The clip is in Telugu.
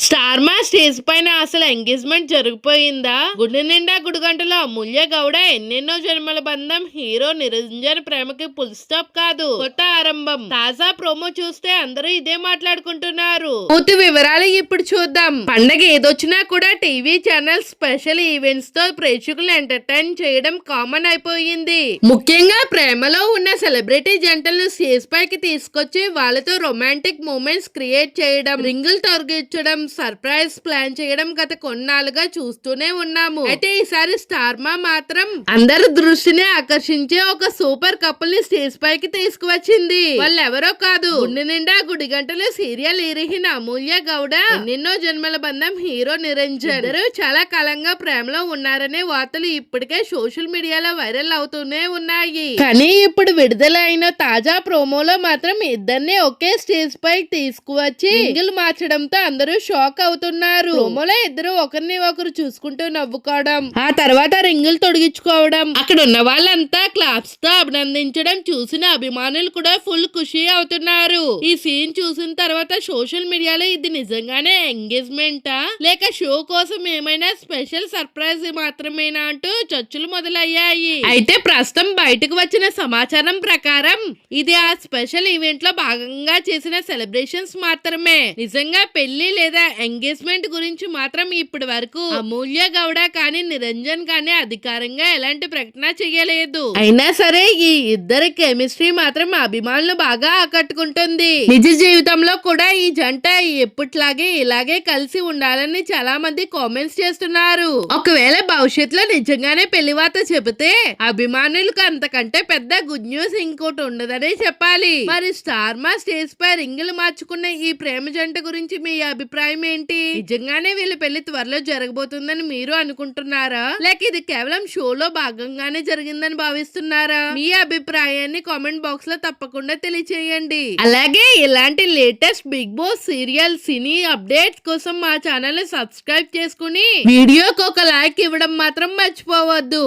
స్టార్ మా స్టేజ్ పైన అసలు ఎంగేజ్మెంట్ జరిగిపోయిందా? గుడి నిండా గుడిగంటలో అమూల్య గౌడ ఎన్నెన్నో జన్మల బంధం హీరో నిరంజన్ ప్రేమకి ఫుల్ స్టాప్ కాదు, కొత్త ఆరంభం. తాజా ప్రోమో చూస్తే అందరూ ఇదే మాట్లాడుకుంటున్నారు. పూర్తి వివరాలు ఇప్పుడు చూద్దాం. పండగ ఏదొచ్చినా కూడా టీవీ ఛానల్ స్పెషల్ ఈవెంట్స్ తో ప్రేక్షకులు ఎంటర్టైన్ చేయడం కామన్ అయిపోయింది. ముఖ్యంగా ప్రేమలో ఉన్న సెలబ్రిటీ జంటలను స్టేజ్ పైకి తీసుకొచ్చి వాళ్ళతో రొమాంటిక్ మూమెంట్స్ క్రియేట్ చేయడం, రింగులు తొలగించడం, సర్ప్రైజ్ ప్లాన్ చేయడం గత కొన్నాళ్ళుగా చూస్తూనే ఉన్నాము. అయితే ఈసారి స్టార్ మా మాత్రం అందరి దృష్టిని ఆకర్షించే ఒక సూపర్ కపుల్ ని స్టేజ్ పైకి తీసుకువచ్చింది. వాళ్ళెవరో కాదు, గుండె నిండా గుడి గంటలు సీరియల్ హీరోయిన్ అమూల్య గౌడ, ఎన్నెన్నో జన్మల బంధం హీరో నిరంజన్. ఇద్దరు చాలా కాలంగా ప్రేమలో ఉన్నారనే వార్తలు ఇప్పటికే సోషల్ మీడియాలో వైరల్ అవుతూనే ఉన్నాయి. కానీ ఇప్పుడు విడుదలైన తాజా ప్రోమోలో మాత్రం ఇద్దరిని ఒకే స్టేజ్ పై తీసుకువచ్చి రింగులు మార్చడంతో అందరూ షాక్ అవుతున్నారు. ప్రోమోలో ఇద్దరు ఒకరిని ఒకరు చూసుకుంటూ నవ్వుకోవడం, ఆ తర్వాత రింగులు తొడిగించుకోవడం, అక్కడ ఉన్న వాళ్ళంతా క్లాప్స్ తో అభినందించడం చూసిన అభిమానులు కూడా ఫుల్ ఖుషి అవుతున్నారు. ఈ సీన్ చూసిన తర్వాత సోషల్ మీడియాలో ఇది నిజంగానే ఎంగేజ్మెంటా లేక షో కోసం ఏమైనా స్పెషల్ సర్ప్రైజ్ మాత్రమేనా అంటూ చర్చలు మొదలయ్యాయి. అయితే ప్రస్తుతం బయటకు వచ్చిన సమాచారం ప్రకారం ఇది ఆ స్పెషల్ ఈవెంట్ లో భాగంగా చేసిన సెలబ్రేషన్స్ మాత్రమే. నిజంగా పెళ్లి లేదా ఎంగేజ్మెంట్ గురించి మాత్రం ఇప్పటి వరకు అమూల్య గౌడ కానీ నిరంజన్ కానీ అధికారంగా ఎలాంటి ప్రకటన చేయలేదు. అయినా సరే ఈ ఇద్దరి కెమిస్ట్రీ మాత్రం అభిమానులు బాగా ఆకట్టుకుంటుంది. నిజ జీవితంలో కూడా ఈ జంట ఎప్పట్లాగే ఇలాగే కలిసి ఉండాలని చాలా మంది కామెంట్స్ చేస్తున్నారు. ఒకవేళ భవిష్యత్తులో నిజంగానే పెళ్లి వార్త చెబితే అభిమానులకు అంతకంటే పెద్ద గుడ్ న్యూస్ ఇంకోటి ఉండదనే చెప్పాలి. మరి స్టార్ మా స్టేజ్ పై రింగులు మార్చుకున్న ఈ ప్రేమ జంట గురించి మీ అభిప్రాయం ఏంటి? నిజంగానే వీళ్ళ పెళ్లి త్వరలో జరగబోతుందని మీరు అనుకుంటున్నారా, లేక ఇది కేవలం షోలో భాగంగానే జరిగిందని భావిస్తున్నారా? మీ అభిప్రాయాన్ని కామెంట్ బాక్స్ లో తప్పకుండా తెలియచేయండి. అలాగే ఇలాంటి లేటెస్ట్ బిగ్ బాస్ సీరియల్ సినీ అప్డేట్స్ కోసం మా ఛానల్ ని సబ్స్క్రైబ్ చేసుకుని వీడియోకి ఒక లైక్ ఇవ్వడం మాత్రం మర్చిపోవద్దు.